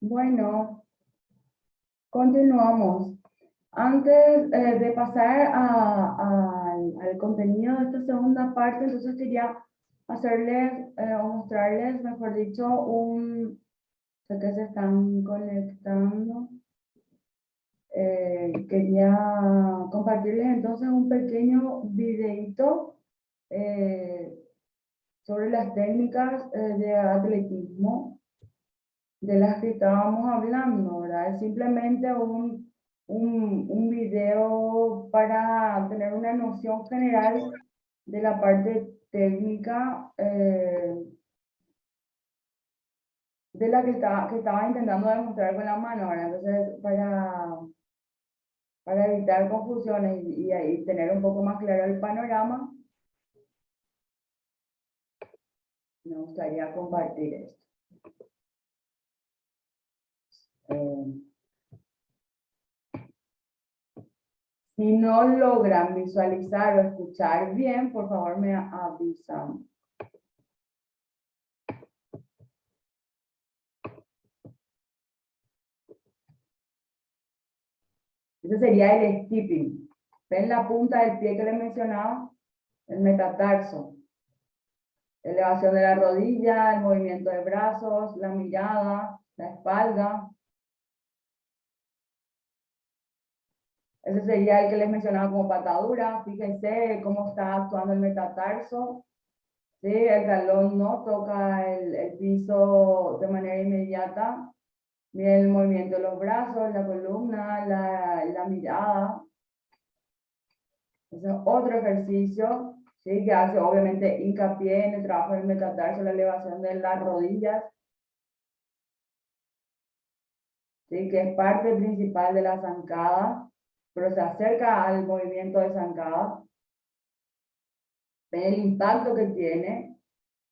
Bueno, continuamos. Antes de pasar al contenido de esta segunda parte, entonces quería hacerles o mostrarles, mejor dicho, sé que se están conectando. Quería compartirles entonces un pequeño videito sobre las técnicas de atletismo de las que estábamos hablando, ¿verdad? Es simplemente un video para tener una noción general de la parte técnica de la que estaba intentando demostrar con la mano, ¿verdad? Entonces, para evitar confusiones y tener un poco más claro el panorama, me gustaría compartir esto. Si no logran visualizar o escuchar bien, por favor me avisan. Ese sería el skipping. ¿Ven la punta del pie que les mencionaba? El metatarso. Elevación de la rodilla, el movimiento de brazos, la mirada, la espalda. Ese sería el que les mencionaba como patadura. Fíjense cómo está actuando el metatarso. ¿Sí? El talón no toca el piso de manera inmediata. Miren el movimiento de los brazos, la columna, la mirada. Ese es otro ejercicio, ¿sí? Que hace obviamente hincapié en el trabajo del metatarso, la elevación de las rodillas, ¿sí? Que es parte principal de la zancada, pero se acerca al movimiento de zancada. Ven el impacto que tiene,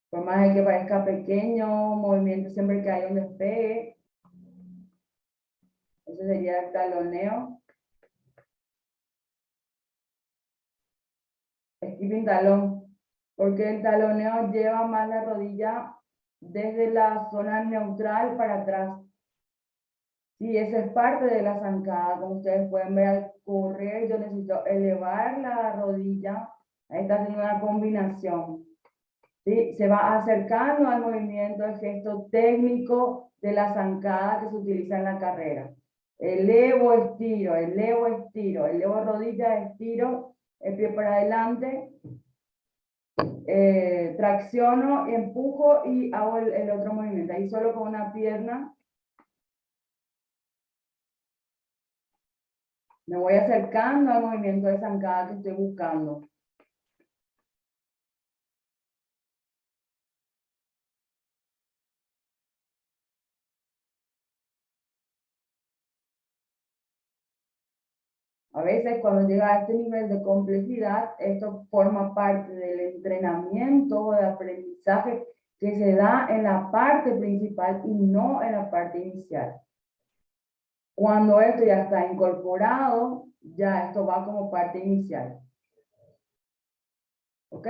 por más de que parezca pequeño, movimiento siempre que hay un despegue. Ese sería el taloneo. Skipping talón, porque el taloneo lleva más la rodilla desde la zona neutral para atrás. Sí, eso es parte de la zancada. Como ustedes pueden ver al correr, yo necesito elevar la rodilla. Ahí está haciendo una combinación. ¿Sí? Se va acercando al movimiento, el gesto técnico de la zancada que se utiliza en la carrera. Elevo, estiro, elevo rodilla, estiro, el pie para adelante, tracciono, empujo y hago el otro movimiento. Ahí solo con una pierna. Me voy acercando al movimiento de zancada que estoy buscando. A veces cuando llega a este nivel de complejidad, esto forma parte del entrenamiento o de aprendizaje que se da en la parte principal y no en la parte inicial. Cuando esto ya está incorporado, ya esto va como parte inicial. ¿Ok?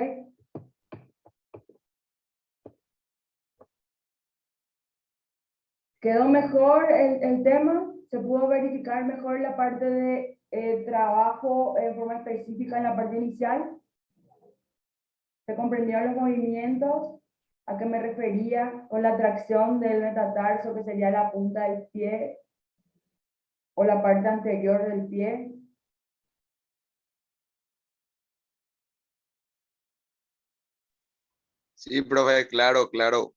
¿Quedó mejor el tema? ¿Se pudo verificar mejor la parte de trabajo en forma específica en la parte inicial? ¿Se comprendieron los movimientos? ¿A qué me refería con la tracción del metatarso, que sería la punta del pie o la parte anterior del pie? Sí, profe, claro, claro.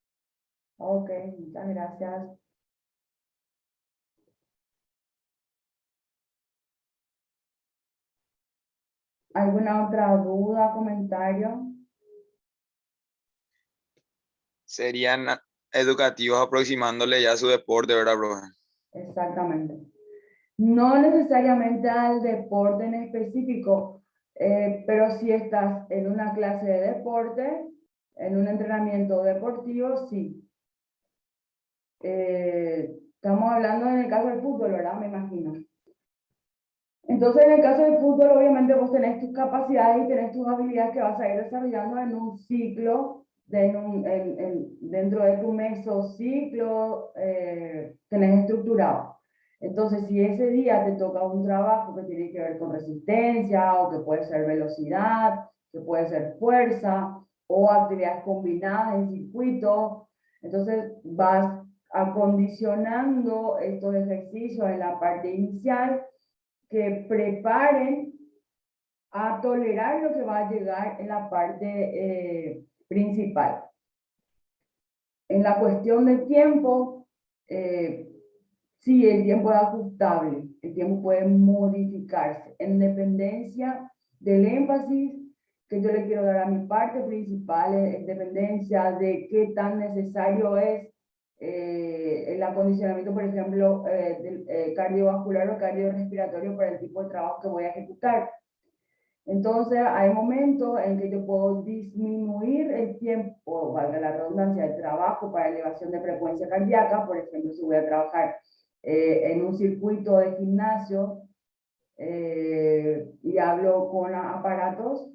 Ok, muchas gracias. ¿Alguna otra duda, comentario? Serían educativos aproximándole ya a su deporte, ¿verdad, profe? Exactamente. No necesariamente al deporte en específico, pero si estás en una clase de deporte, en un entrenamiento deportivo, sí. Estamos hablando en el caso del fútbol, ¿verdad? Me imagino. Entonces, en el caso del fútbol, obviamente vos tenés tus capacidades y tenés tus habilidades que vas a ir desarrollando en un ciclo dentro de tu mesociclo tenés estructurado. Entonces, si ese día te toca un trabajo que tiene que ver con resistencia, o que puede ser velocidad, que puede ser fuerza, o actividades combinadas en circuito, entonces vas acondicionando estos ejercicios en la parte inicial que preparen a tolerar lo que va a llegar en la parte principal. En la cuestión del tiempo, sí, el tiempo es ajustable, el tiempo puede modificarse en dependencia del énfasis que yo le quiero dar a mi parte principal, en dependencia de qué tan necesario es el acondicionamiento, por ejemplo, del cardiovascular o cardiorrespiratorio para el tipo de trabajo que voy a ejecutar. Entonces, hay momentos en que yo puedo disminuir el tiempo, valga la redundancia, del trabajo para elevación de frecuencia cardíaca. Por ejemplo, si voy a trabajar en un circuito de gimnasio y hablo con aparatos,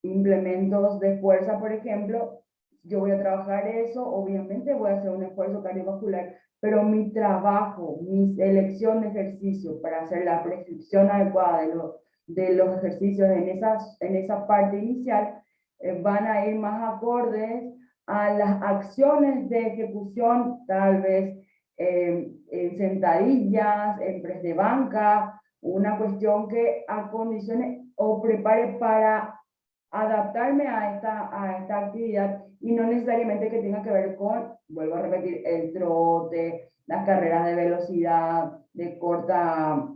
implementos de fuerza, por ejemplo, yo voy a trabajar eso, obviamente voy a hacer un esfuerzo cardiovascular, pero mi trabajo, mi elección de ejercicio para hacer la prescripción adecuada de los ejercicios en esa parte inicial, van a ir más acordes a las acciones de ejecución, tal vez en sentadillas, en press de banca, una cuestión que acondicione o prepare para adaptarme a esta actividad, y no necesariamente que tenga que ver con, vuelvo a repetir, el trote, las carreras de velocidad, de corta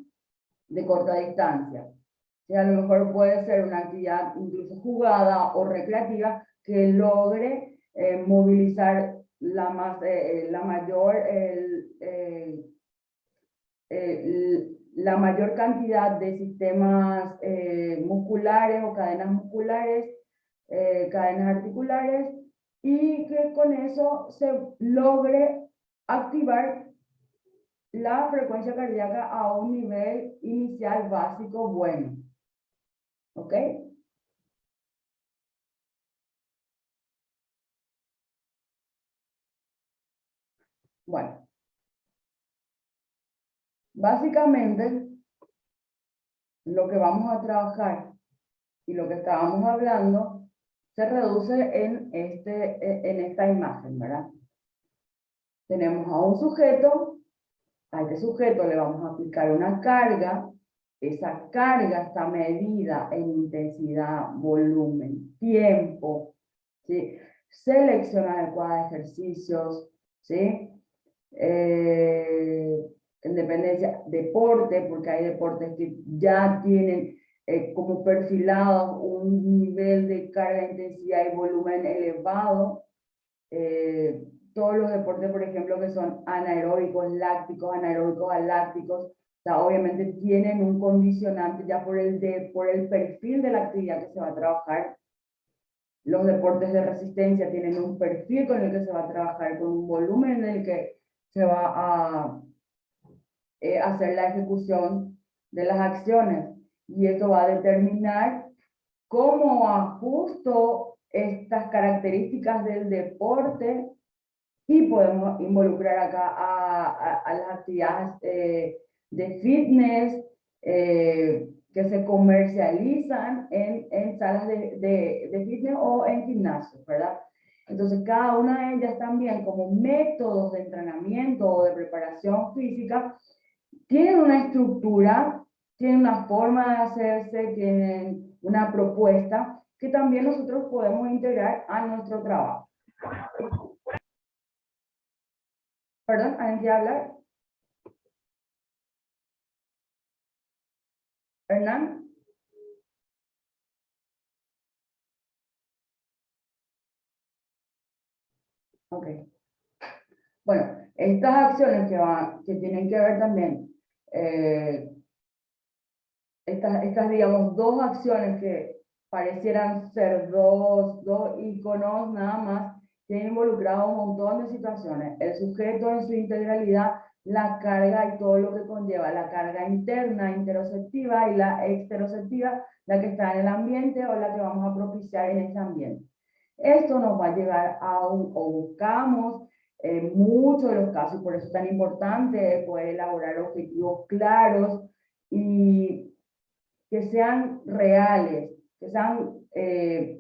distancia. Y a lo mejor puede ser una actividad incluso jugada o recreativa que logre movilizar la mayor cantidad de sistemas musculares o cadenas musculares, cadenas articulares, y que con eso se logre activar la frecuencia cardíaca a un nivel inicial básico bueno. ¿Ok? Bueno, básicamente lo que vamos a trabajar y lo que estábamos hablando se reduce en esta imagen, ¿verdad? Tenemos a un sujeto, a este sujeto le vamos a aplicar una carga, esa carga está medida en intensidad, volumen, tiempo, ¿sí? Selección adecuada de ejercicios, ¿sí? En dependencia, deporte, porque hay deportes que ya tienen como perfilado un nivel de carga, intensidad y volumen elevado. Todos los deportes, por ejemplo, que son anaeróbicos, lácticos, anaeróbicos, alácticos, o sea, obviamente tienen un condicionante ya por el perfil de la actividad que se va a trabajar. Los deportes de resistencia tienen un perfil con el que se va a trabajar, con un volumen en el que se va a hacer la ejecución de las acciones. Y esto va a determinar cómo ajusto estas características del deporte, y podemos involucrar acá a las actividades de fitness que se comercializan en salas de fitness o en gimnasios, ¿verdad? Entonces, cada una de ellas también, como métodos de entrenamiento o de preparación física, tienen una estructura, tienen una forma de hacerse, tienen una propuesta que también nosotros podemos integrar a nuestro trabajo. ¿Perdón? ¿Alguien quiere hablar? ¿Hernán? Ok. Bueno, estas acciones que tienen que ver también, digamos, dos acciones que parecieran ser dos iconos nada más, tienen involucrado un montón de situaciones. El sujeto en su integralidad, la carga y todo lo que conlleva, la carga interna, interoceptiva, y la exteroceptiva, la que está en el ambiente o la que vamos a propiciar en ese ambiente. Esto nos va a llegar o buscamos en muchos de los casos, por eso es tan importante poder elaborar objetivos claros y que sean reales, que sean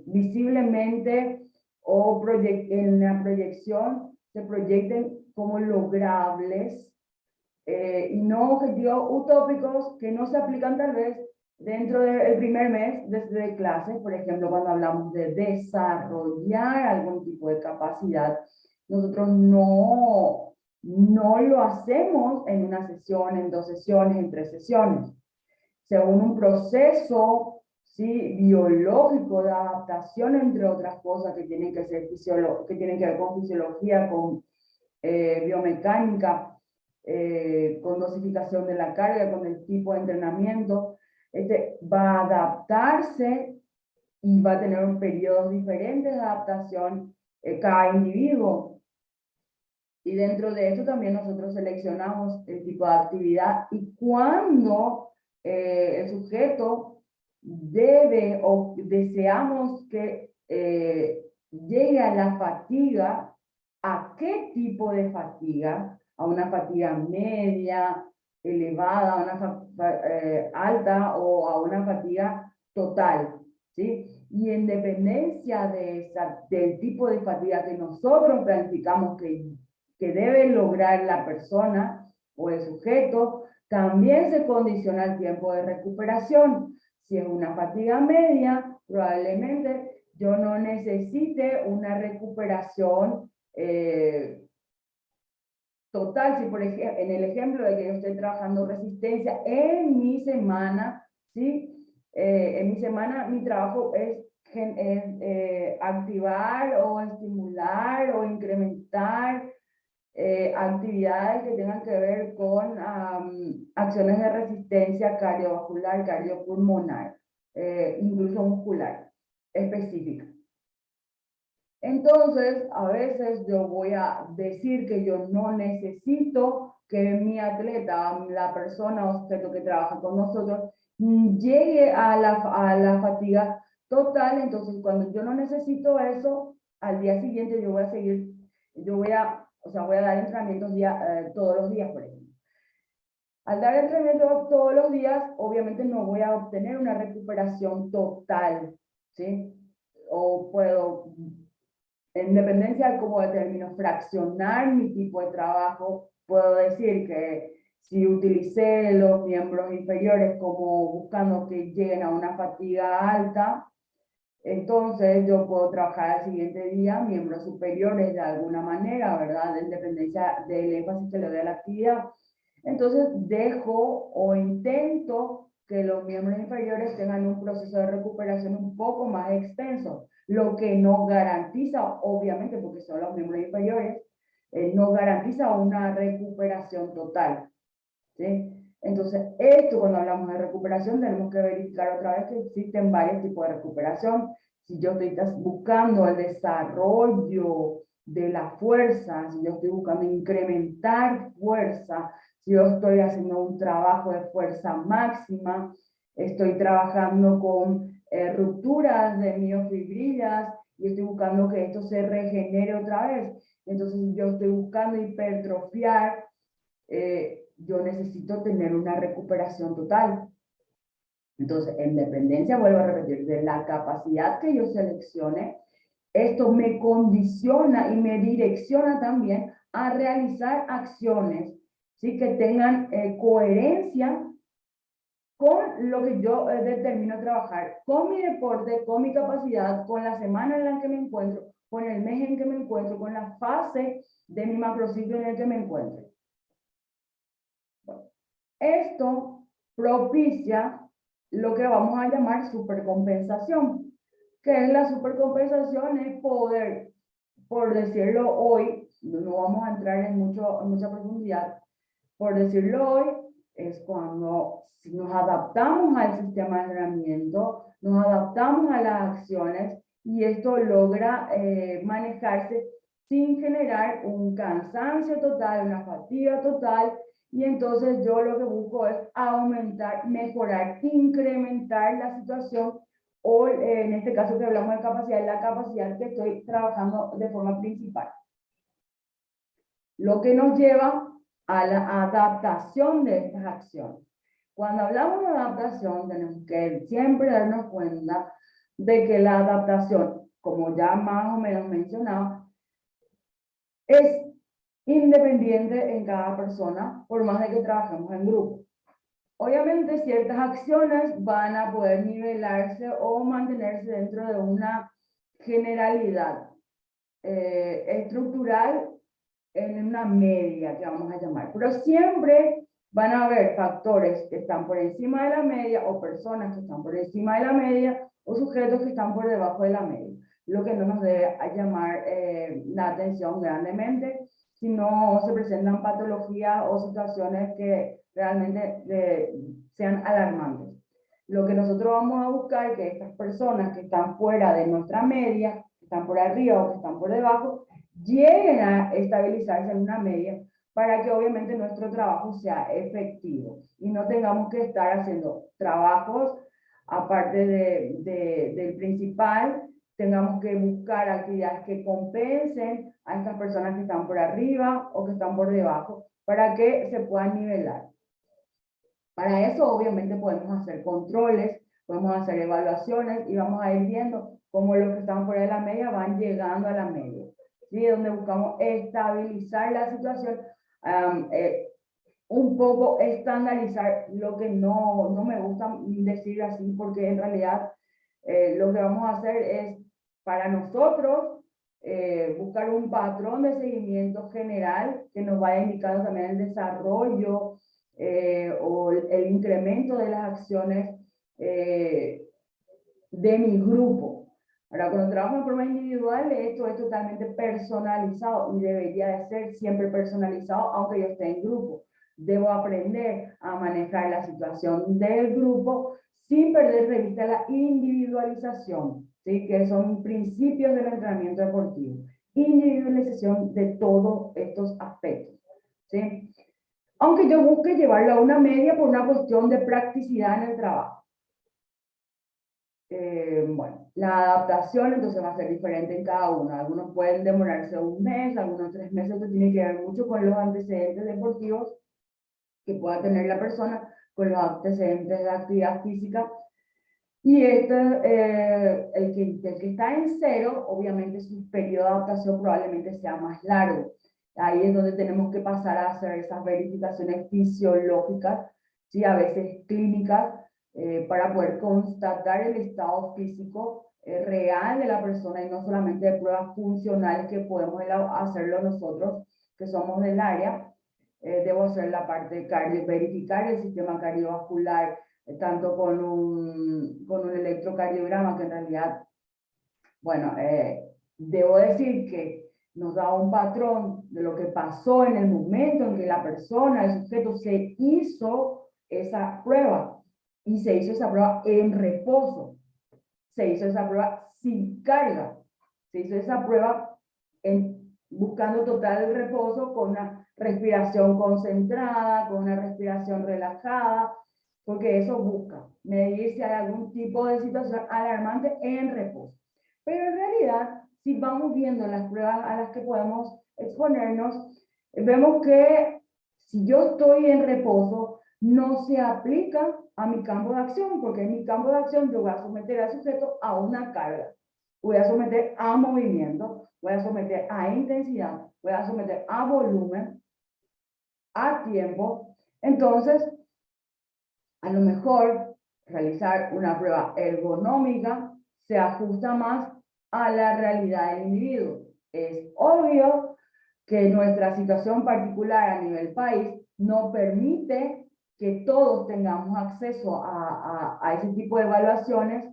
visiblemente o en la proyección se proyecten como logrables y no objetivos utópicos que no se aplican tal vez dentro del primer mes de clases, por ejemplo, cuando hablamos de desarrollar algún tipo de capacidad, nosotros no lo hacemos en una sesión, en 2 sesiones, en 3 sesiones. Según un proceso, ¿sí?, biológico de adaptación, entre otras cosas que tienen que ser que tienen que ver con fisiología, con biomecánica, con dosificación de la carga, con el tipo de entrenamiento, va a adaptarse y va a tener periodos diferentes de adaptación cada individuo. Y dentro de eso también nosotros seleccionamos el tipo de actividad y cuándo el sujeto debe o deseamos que llegue a la fatiga. ¿A qué tipo de fatiga? ¿A una fatiga media, elevada, a una alta o a una fatiga total? ¿Sí? Y en dependencia del tipo de fatiga que nosotros planificamos que debe lograr la persona o el sujeto, también se condiciona el tiempo de recuperación. Si es una fatiga media, probablemente yo no necesite una recuperación total. Si por ejemplo, en el ejemplo de que yo estoy trabajando resistencia en mi semana, ¿sí? En mi semana mi trabajo es activar o estimular o incrementar actividades que tengan que ver con acciones de resistencia cardiovascular, cardiopulmonar, incluso muscular, específica. Entonces, a veces yo voy a decir que yo no necesito que mi atleta, la persona o sujeto que trabaja con nosotros, llegue a la fatiga total. Entonces, cuando yo no necesito eso, al día siguiente yo voy a seguir, voy a dar entrenamientos todos los días, por ejemplo. Al dar entrenamiento todos los días, obviamente no voy a obtener una recuperación total, ¿sí? O puedo, en dependencia de cómo determino fraccionar mi tipo de trabajo, puedo decir que si utilicé los miembros inferiores como buscando que lleguen a una fatiga alta, entonces yo puedo trabajar al siguiente día miembros superiores de alguna manera, ¿verdad? En dependencia del énfasis que le doy a la actividad. Entonces dejo o intento que los miembros inferiores tengan un proceso de recuperación un poco más extenso, lo que no garantiza, obviamente, porque son los miembros inferiores, no garantiza una recuperación total, ¿sí? Entonces, esto cuando hablamos de recuperación tenemos que verificar otra vez que existen varios tipos de recuperación. Si yo estoy buscando el desarrollo de la fuerza, si yo estoy buscando incrementar fuerza, si yo estoy haciendo un trabajo de fuerza máxima, estoy trabajando con rupturas de miofibrillas y estoy buscando que esto se regenere otra vez. Entonces, yo estoy buscando hipertrofiar, yo necesito tener una recuperación total. Entonces, en dependencia, vuelvo a repetir, de la capacidad que yo seleccione, esto me condiciona y me direcciona también a realizar acciones, ¿sí?, que tengan coherencia con lo que yo determino trabajar, con mi deporte, con mi capacidad, con la semana en la que me encuentro, con el mes en que me encuentro, con la fase de mi macrociclo en el que me encuentro. Esto propicia lo que vamos a llamar supercompensación. ¿Qué es la supercompensación? Es poder, por decirlo hoy, no vamos a entrar en mucha profundidad, por decirlo hoy, es cuando nos adaptamos al sistema de entrenamiento, nos adaptamos a las acciones y esto logra manejarse sin generar un cansancio total, una fatiga total. Y entonces yo lo que busco es aumentar, mejorar, incrementar la situación o en este caso que hablamos de capacidad, la capacidad que estoy trabajando de forma principal. Lo que nos lleva a la adaptación de estas acciones. Cuando hablamos de adaptación, tenemos que siempre darnos cuenta de que la adaptación, como ya más o menos mencionaba, es independiente en cada persona, por más de que trabajemos en grupo. Obviamente, ciertas acciones van a poder nivelarse o mantenerse dentro de una generalidad estructural en una media, que vamos a llamar. Pero siempre van a haber factores que están por encima de la media o personas que están por encima de la media o sujetos que están por debajo de la media. Lo que no nos debe llamar la atención grandemente si no se presentan patologías o situaciones que realmente sean alarmantes. Lo que nosotros vamos a buscar es que estas personas que están fuera de nuestra media, que están por arriba o que están por debajo, lleguen a estabilizarse en una media para que obviamente nuestro trabajo sea efectivo y no tengamos que estar haciendo trabajos aparte del principal, tengamos que buscar actividades que compensen a estas personas que están por arriba o que están por debajo para que se puedan nivelar. Para eso obviamente podemos hacer controles, podemos hacer evaluaciones y vamos a ir viendo cómo los que están fuera de la media van llegando a la media. ¿Sí? Donde buscamos estabilizar la situación, un poco estandarizar lo que no me gusta decir así, porque en realidad lo que vamos a hacer es para nosotros buscar un patrón de seguimiento general que nos vaya indicando también el desarrollo o el incremento de las acciones de mi grupo. Ahora, cuando trabajo en forma individual, esto es totalmente personalizado y debería de ser siempre personalizado, aunque yo esté en grupo. Debo aprender a manejar la situación del grupo sin perder de vista la individualización, ¿sí? Que son principios del entrenamiento deportivo. Individualización de todos estos aspectos, ¿sí? Aunque yo busque llevarlo a una media por una cuestión de practicidad en el trabajo. Bueno, la adaptación entonces va a ser diferente en cada uno. Algunos pueden demorarse un mes, algunos 3 meses. Esto tiene que ver mucho con los antecedentes deportivos que pueda tener la persona, con los antecedentes de actividad física. Y el que está en cero, obviamente su periodo de adaptación probablemente sea más largo. Ahí es donde tenemos que pasar a hacer esas verificaciones fisiológicas, ¿sí? A veces clínicas, para poder constatar el estado físico real de la persona y no solamente de pruebas funcionales que podemos hacerlo nosotros, que somos del área. Debo hacer la parte cardio, verificar el sistema cardiovascular, tanto con un electrocardiograma, que en realidad, bueno, debo decir que nos da un patrón de lo que pasó en el momento en que la persona, el sujeto, se hizo esa prueba. Y se hizo esa prueba en reposo. Se hizo esa prueba sin carga. Se hizo esa prueba buscando total reposo con una respiración concentrada, con una respiración relajada, porque eso busca medir si hay algún tipo de situación alarmante en reposo. Pero en realidad, si vamos viendo las pruebas a las que podemos exponernos, vemos que si yo estoy en reposo, no se aplica a mi campo de acción, porque en mi campo de acción yo voy a someter al sujeto a una carga, voy a someter a movimiento, voy a someter a intensidad, voy a someter a volumen, a tiempo. Entonces, a lo mejor realizar una prueba ergonómica se ajusta más a la realidad del individuo. Es obvio que nuestra situación particular a nivel país no permite que todos tengamos acceso a ese tipo de evaluaciones.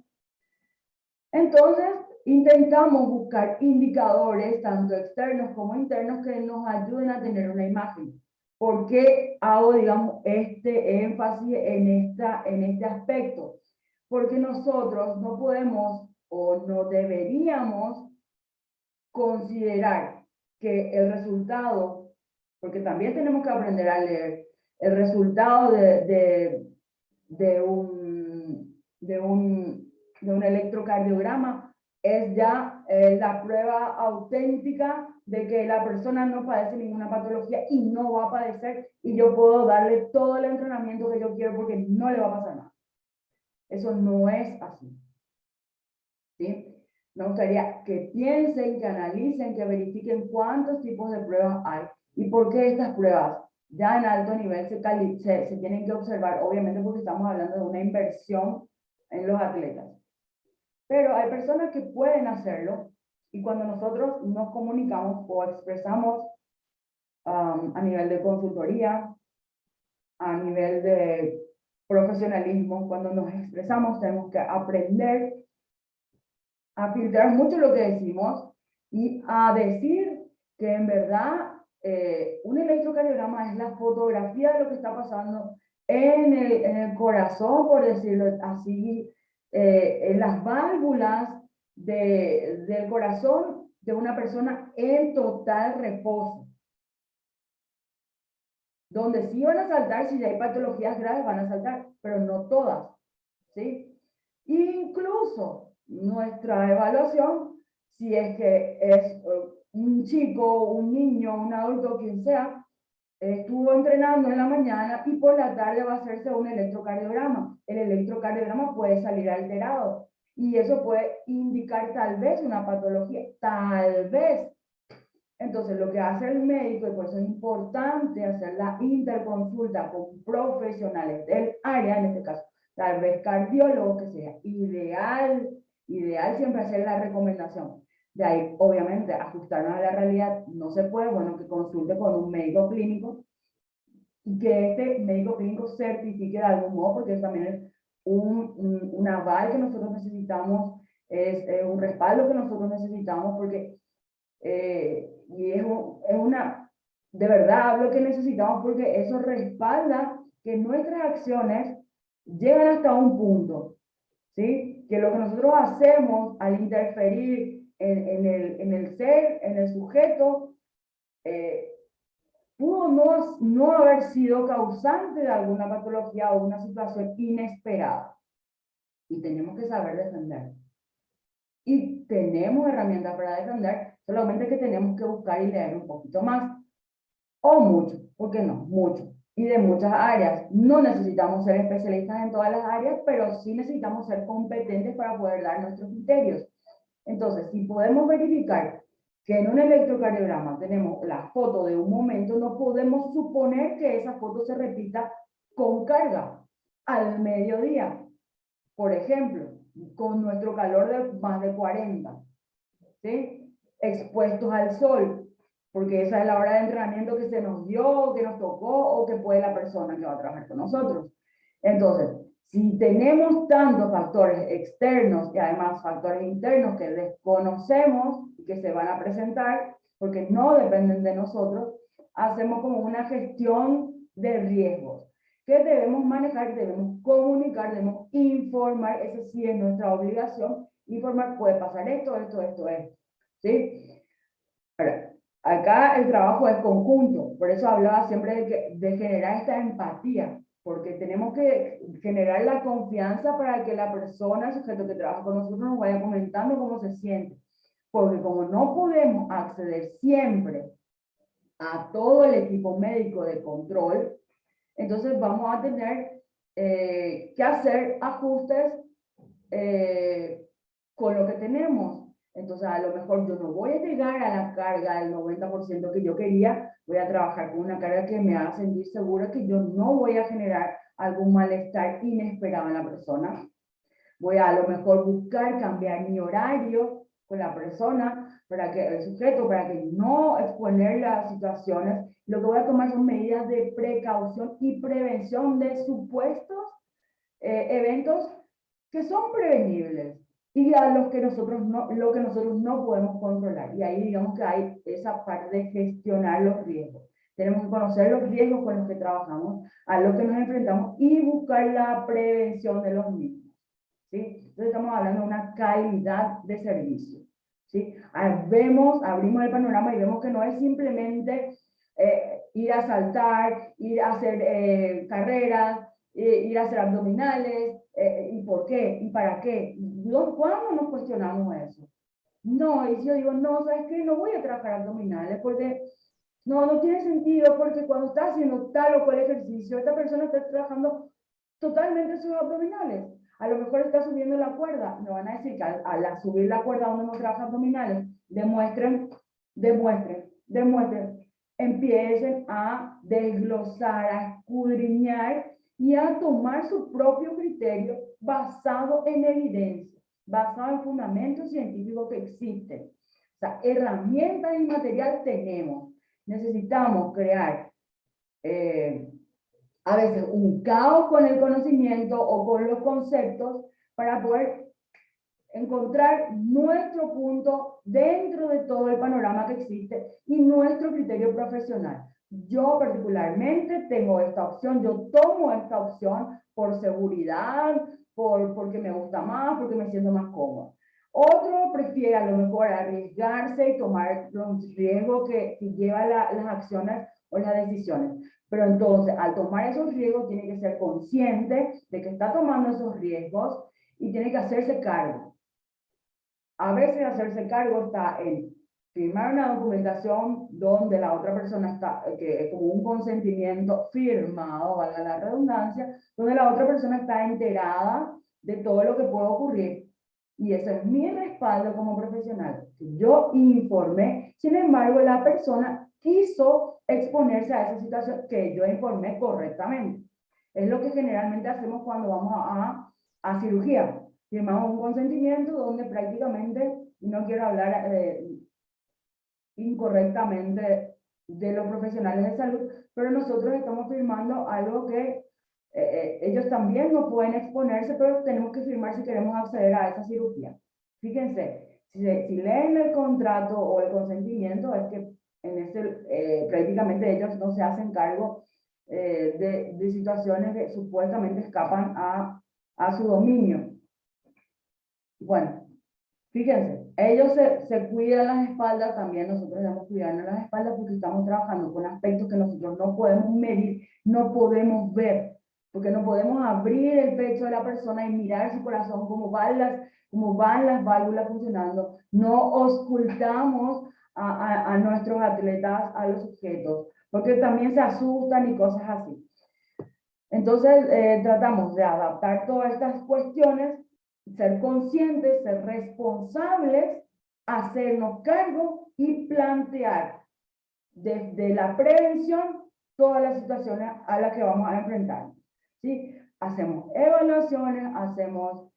Entonces, intentamos buscar indicadores, tanto externos como internos, que nos ayuden a tener una imagen. ¿Por qué hago, digamos, este énfasis en este aspecto? Porque nosotros no podemos o no deberíamos considerar que el resultado, porque también tenemos que aprender a leer, el resultado de un de un electrocardiograma es ya la prueba auténtica de que la persona no padece ninguna patología y no va a padecer, y yo puedo darle todo el entrenamiento que yo quiero porque no le va a pasar nada. Eso no es así. ¿Sí? Me gustaría que piensen, que analicen, que verifiquen cuántos tipos de pruebas hay y por qué estas pruebas ya en alto nivel se tienen que observar, obviamente porque estamos hablando de una inversión en los atletas. Pero hay personas que pueden hacerlo, y cuando nosotros nos comunicamos o expresamos a nivel de consultoría, a nivel de profesionalismo, cuando nos expresamos tenemos que aprender a filtrar mucho lo que decimos y a decir que en verdad un electrocardiograma es la fotografía de lo que está pasando en el corazón, por decirlo así, en las válvulas del corazón de una persona en total reposo. Donde sí van a saltar, si hay patologías graves van a saltar, pero no todas, ¿sí? Incluso nuestra evaluación, si es que es un chico, un niño, un adulto, quien sea, estuvo entrenando en la mañana y por la tarde va a hacerse un electrocardiograma. El electrocardiograma puede salir alterado y eso puede indicar tal vez una patología, tal vez. Entonces, lo que hace el médico, y por eso es importante hacer la interconsulta con profesionales del área, en este caso, tal vez cardiólogo, que sea ideal siempre hacer la recomendación. De ahí, obviamente, ajustarnos a la realidad no se puede, bueno, que consulte con un médico clínico y que este médico clínico certifique de algún modo, porque eso también es un aval que nosotros necesitamos, es un respaldo que nosotros necesitamos, porque y es una, de verdad, lo que necesitamos, porque eso respalda que nuestras acciones llegan hasta un punto, ¿sí? Que lo que nosotros hacemos al interferir en el ser, en el sujeto, pudo no haber sido causante de alguna patología o una situación inesperada. Y tenemos que saber defender. Y tenemos herramientas para defender, solamente que tenemos que buscar y leer un poquito más. O mucho, ¿por qué no? Mucho. Y de muchas áreas. No necesitamos ser especialistas en todas las áreas, pero sí necesitamos ser competentes para poder dar nuestros criterios. Entonces, si podemos verificar que en un electrocardiograma tenemos la foto de un momento, no podemos suponer que esa foto se repita con carga al mediodía. Por ejemplo, con nuestro calor de más de 40, ¿sí? Expuestos al sol, porque esa es la hora de entrenamiento que se nos dio, que nos tocó, o que puede la persona que va a trabajar con nosotros. Entonces, si tenemos tantos factores externos y además factores internos que desconocemos y que se van a presentar, porque no dependen de nosotros, hacemos como una gestión de riesgos que debemos manejar, debemos comunicar, debemos informar. Esa sí es nuestra obligación, informar, puede pasar esto, ¿sí? Ahora, acá el trabajo es conjunto, por eso hablaba siempre de generar esta empatía, porque tenemos que generar la confianza para que la persona, el sujeto que trabaja con nosotros, nos vaya comentando cómo se siente, porque como no podemos acceder siempre a todo el equipo médico de control, entonces vamos a tener que hacer ajustes con lo que tenemos. Entonces, a lo mejor yo no voy a llegar a la carga del 90% que yo quería, voy a trabajar con una carga que me haga sentir segura que yo no voy a generar algún malestar inesperado en la persona. Voy a lo mejor buscar cambiar mi horario con la persona, para que el sujeto, para que no exponer las situaciones. Lo que voy a tomar son medidas de precaución y prevención de supuestos eventos que son prevenibles y a los que nosotros no podemos controlar. Y ahí digamos que hay esa parte de gestionar los riesgos. Tenemos que conocer los riesgos con los que trabajamos, a los que nos enfrentamos y buscar la prevención de los mismos, ¿sí? Entonces estamos hablando de una calidad de servicio, ¿sí? Abrimos el panorama y vemos que no es simplemente ir a saltar, ir a hacer carreras, ir a hacer abdominales, ¿y por qué? ¿Y para qué? ¿Cuándo nos cuestionamos eso? No, y si yo digo, no, ¿sabes qué? No voy a trabajar abdominales porque no tiene sentido, porque cuando está haciendo tal o cual ejercicio, esta persona está trabajando totalmente sus abdominales. A lo mejor está subiendo la cuerda. Me van a decir que al subir la cuerda donde no trabaja abdominales, demuestren, empiecen a desglosar, a escudriñar y a tomar su propio criterio basado en evidencia, basado en fundamentos científicos que existen. O sea, herramientas y material tenemos. Necesitamos crear a veces un caos con el conocimiento o con los conceptos para poder encontrar nuestro punto dentro de todo el panorama que existe y nuestro criterio profesional. Yo particularmente tengo esta opción, yo tomo esta opción por seguridad, porque me gusta más, porque me siento más cómodo. Otro prefiere a lo mejor arriesgarse y tomar los riesgos que lleva las acciones o las decisiones. Pero entonces, al tomar esos riesgos, tiene que ser consciente de que está tomando esos riesgos y tiene que hacerse cargo. A veces hacerse cargo está en firmar una documentación donde la otra persona está, que es como un consentimiento firmado, valga la redundancia, donde la otra persona está enterada de todo lo que puede ocurrir. Y ese es mi respaldo como profesional. Yo informé, sin embargo, la persona quiso exponerse a esa situación que yo informé correctamente. Es lo que generalmente hacemos cuando vamos a cirugía. Firmamos un consentimiento donde prácticamente, no quiero hablar incorrectamente de los profesionales de salud, pero nosotros estamos firmando algo que ellos también no pueden exponerse, pero tenemos que firmar si queremos acceder a esa cirugía. Fíjense, si leen el contrato o el consentimiento, es que en ese, prácticamente ellos no se hacen cargo de situaciones que supuestamente escapan a su dominio. Bueno, fíjense, ellos se cuidan las espaldas, también nosotros debemos cuidarnos las espaldas porque estamos trabajando con aspectos que nosotros no podemos medir, no podemos ver, porque no podemos abrir el pecho de la persona y mirar su corazón, cómo van las válvulas funcionando. No ocultamos a nuestros atletas, a los sujetos, porque también se asustan y cosas así. Entonces, tratamos de adaptar todas estas cuestiones, ser conscientes, ser responsables, hacernos cargo y plantear desde la prevención todas las situaciones a las que vamos a enfrentar. ¿Sí? Hacemos evaluaciones, hacemos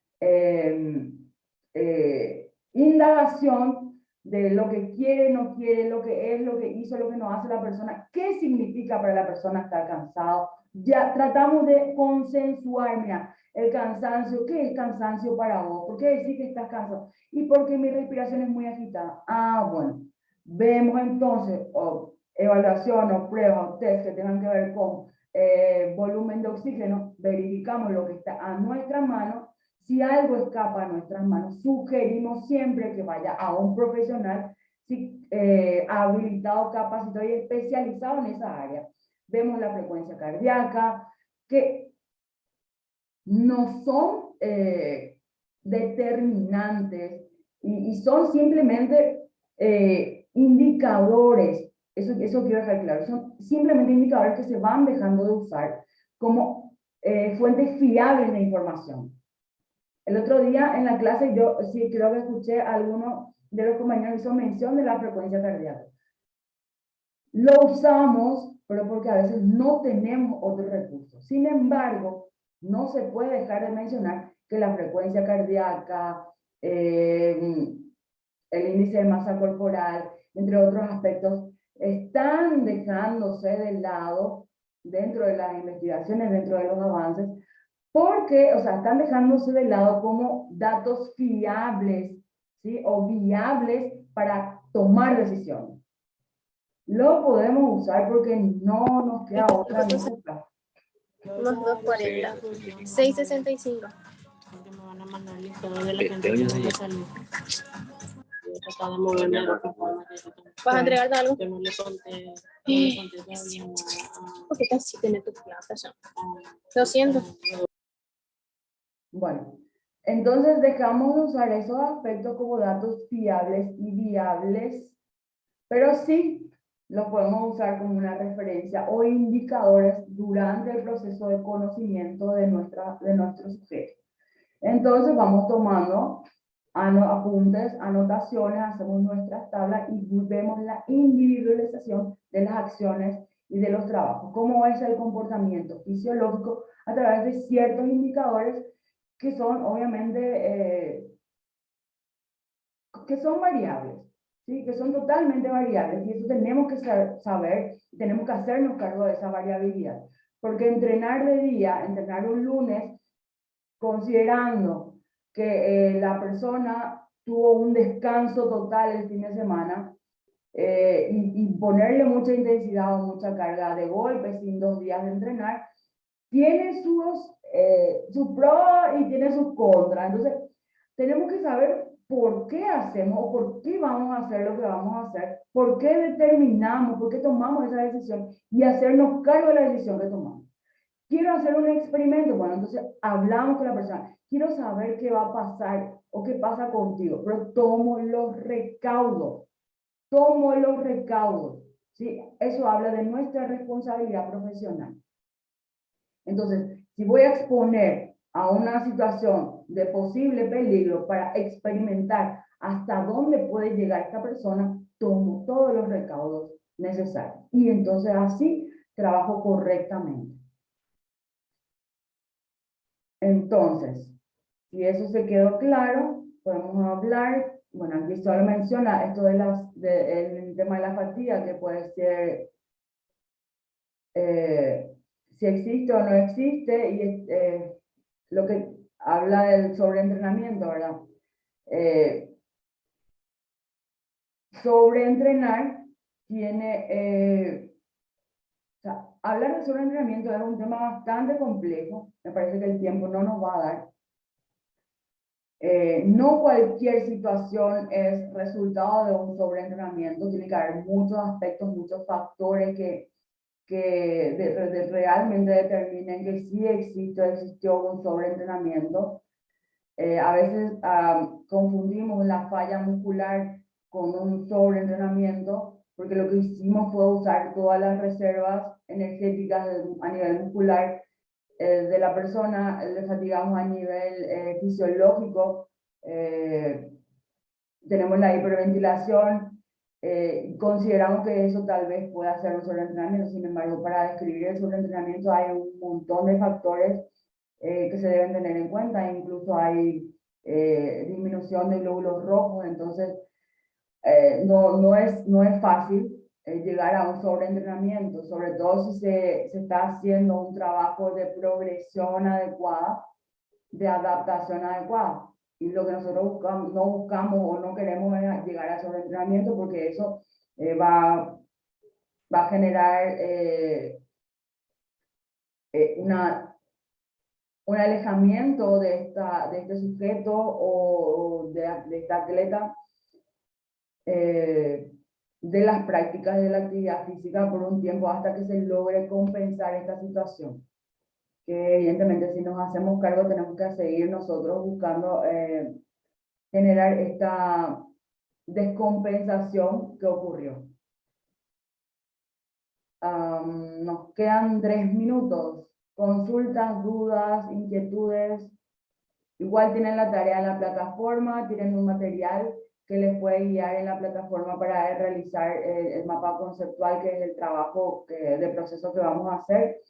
indagación de lo que quiere, no quiere, lo que es, lo que hizo, lo que no hace la persona, qué significa para la persona estar cansado. Ya tratamos de consensuar, mira, el cansancio, ¿qué es cansancio para vos? ¿Por qué decís que estás cansado? Y porque mi respiración es muy agitada. Ah, bueno, vemos entonces evaluación o pruebas o test que tengan que ver con volumen de oxígeno, verificamos lo que está a nuestra mano. Si algo escapa a nuestras manos, sugerimos siempre que vaya a un profesional habilitado, capacitado y especializado en esa área. Vemos la frecuencia cardíaca, que no son determinantes y son simplemente indicadores. Eso quiero dejar claro. Son simplemente indicadores que se van dejando de usar como fuentes fiables de información. El otro día en la clase yo sí creo que escuché a alguno de los compañeros hizo mención de la frecuencia cardíaca. Lo usamos, pero porque a veces no tenemos otro recurso. Sin embargo, no se puede dejar de mencionar que la frecuencia cardíaca, el índice de masa corporal, entre otros aspectos, están dejándose de lado dentro de las investigaciones, dentro de los avances, porque, o sea, están dejándose de lado como datos fiables, ¿sí? O viables para tomar decisiones. Lo podemos usar porque no nos queda otra nunca. Unos 240. 665. Me van a mandar el listado de la gente de salud. Voy a tratar de moverme de la forma. ¿Vas a entregar algo? Que no le conté todavía nada. Porque casi tiene tu plata ya. 200. Bueno, entonces dejamos de usar esos aspectos como datos fiables y viables, pero sí los podemos usar como una referencia o indicadores durante el proceso de conocimiento de nuestro sujeto. Entonces vamos tomando apuntes, anotaciones, hacemos nuestras tablas y vemos la individualización de las acciones y de los trabajos. Cómo es el comportamiento fisiológico a través de ciertos indicadores que son obviamente que son variables, ¿sí? Que son totalmente variables, y eso tenemos que saber, tenemos que hacernos cargo de esa variabilidad, porque entrenar de día, entrenar un lunes, considerando que la persona tuvo un descanso total el fin de semana, y ponerle mucha intensidad o mucha carga de golpe sin 2 días de entrenar, tiene sus pros y tiene sus contras. Entonces, tenemos que saber por qué hacemos o por qué vamos a hacer lo que vamos a hacer, por qué determinamos, por qué tomamos esa decisión y hacernos cargo de la decisión que tomamos. Quiero hacer un experimento, bueno, entonces hablamos con la persona, quiero saber qué va a pasar o qué pasa contigo, pero tomo los recaudos, ¿sí? Eso habla de nuestra responsabilidad profesional. Entonces, si voy a exponer a una situación de posible peligro para experimentar hasta dónde puede llegar esta persona, tomo todos los recaudos necesarios. Y entonces así trabajo correctamente. Entonces, si eso se quedó claro, podemos hablar, bueno, aquí solo menciona esto el tema de la fatiga, que puede ser si existe o no existe, y lo que habla del sobreentrenamiento, ¿verdad? Sobreentrenar tiene, o sea, hablar de sobreentrenamiento es un tema bastante complejo, me parece que el tiempo no nos va a dar. No cualquier situación es resultado de un sobreentrenamiento, tiene que haber muchos aspectos, muchos factores que realmente determinen que sí existió un sobreentrenamiento. A veces confundimos la falla muscular con un sobreentrenamiento, porque lo que hicimos fue usar todas las reservas energéticas a nivel muscular de la persona, le fatigamos a nivel fisiológico, tenemos la hiperventilación, consideramos que eso tal vez pueda ser un sobreentrenamiento. Sin embargo, para describir el sobreentrenamiento hay un montón de factores que se deben tener en cuenta. Incluso hay disminución de glóbulos rojos, entonces no es fácil llegar a un sobreentrenamiento, sobre todo si se está haciendo un trabajo de progresión adecuada, de adaptación adecuada. Y lo que nosotros no buscamos o no queremos es llegar al sobreentrenamiento, porque eso va a generar un alejamiento de este sujeto o de esta atleta de las prácticas de la actividad física por un tiempo, hasta que se logre compensar esta situación. Que evidentemente, si nos hacemos cargo, tenemos que seguir nosotros buscando generar esta descompensación que ocurrió. Nos quedan 3 minutos. Consultas, dudas, inquietudes. Igual tienen la tarea en la plataforma, tienen un material que les puede guiar en la plataforma para realizar el mapa conceptual, que es el trabajo de proceso que vamos a hacer.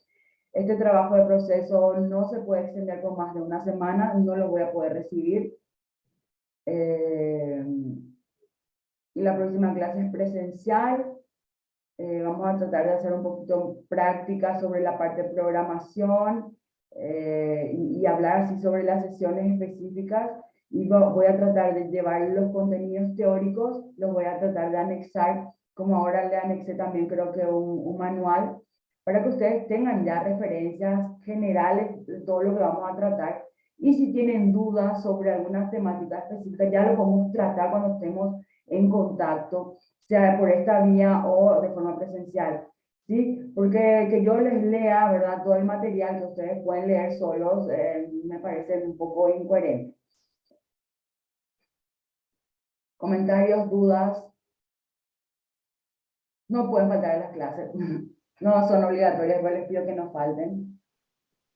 Este trabajo de proceso no se puede extender por más de una semana, no lo voy a poder recibir. Y la próxima clase es presencial. Vamos a tratar de hacer un poquito práctica sobre la parte de programación y hablar así sobre las sesiones específicas. Y voy a tratar de llevar los contenidos teóricos, los voy a tratar de anexar, como ahora le anexé también creo que un manual, para que ustedes tengan ya referencias generales de todo lo que vamos a tratar. Y si tienen dudas sobre alguna temática específica, ya lo podemos tratar cuando estemos en contacto. sea por esta vía o de forma presencial. ¿Sí? Porque que yo les lea, ¿verdad? Todo el material que ustedes pueden leer solos, me parece un poco incoherente. Comentarios, dudas. No pueden faltar en las clases. No son obligatorias, pero les pido que no falten.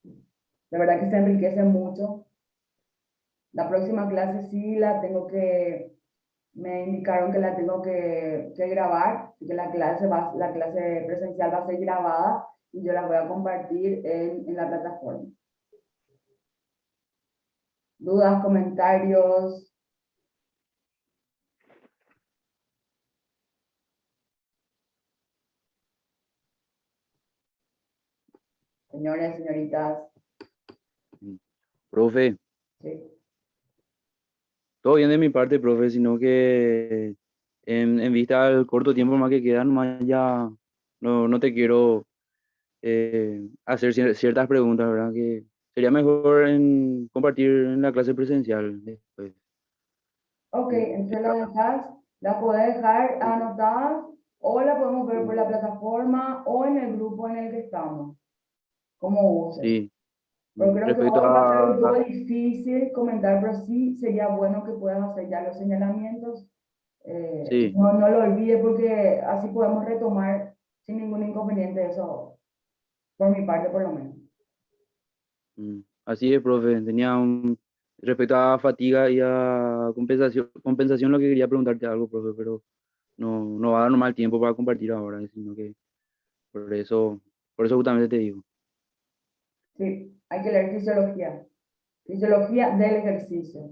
De verdad que se enriquece mucho. La próxima clase sí la tengo que, me indicaron que la tengo que grabar, que la clase presencial va a ser grabada y yo la voy a compartir en la plataforma. ¿Dudas, comentarios? Señores, señoritas. Profe, Sí. todo bien de mi parte, profe, sino que en vista al corto tiempo más que queda, nomás ya no te quiero hacer ciertas preguntas, ¿verdad? Que sería mejor en compartir en la clase presencial después. Ok, Sí. entonces la puedes dejar anotada o la podemos ver por la plataforma o en el grupo en el que estamos, como gusten. Sí. Pero creo que Respecto hoy va a ser un poco a... difícil comentar, pero sí sería bueno que puedas hacer ya los señalamientos. Sí, No lo olvides porque así podemos retomar sin ningún inconveniente eso, por mi parte por lo menos. así es, profe. Respecto a fatiga y a compensación lo que quería preguntarte algo, profe, pero no va a dar normal tiempo para compartir ahora, sino que por eso justamente te digo. Sí, hay que leer fisiología. Fisiología del ejercicio.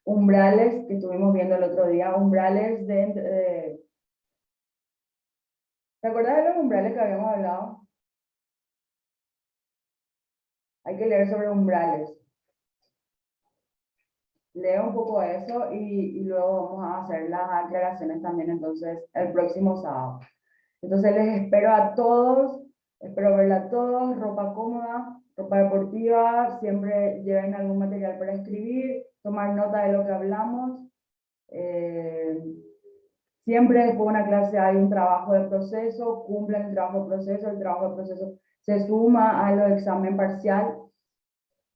Umbrales, que estuvimos viendo el otro día, umbrales ¿te acuerdas de los umbrales que habíamos hablado? Hay que leer sobre umbrales. Leo un poco eso y luego vamos a hacer las aclaraciones también entonces el próximo sábado. Entonces les espero a todos, espero verla a todos, ropa cómoda, ropa deportiva, siempre lleven algún material para escribir, tomar nota de lo que hablamos. Siempre después de una clase hay un trabajo de proceso, cumplen el trabajo de proceso se suma a lo de examen parcial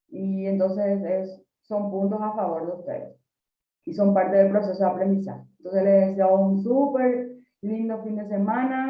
y entonces son puntos a favor de ustedes y son parte del proceso de aprendizaje. Entonces les deseo un súper lindo fin de semana.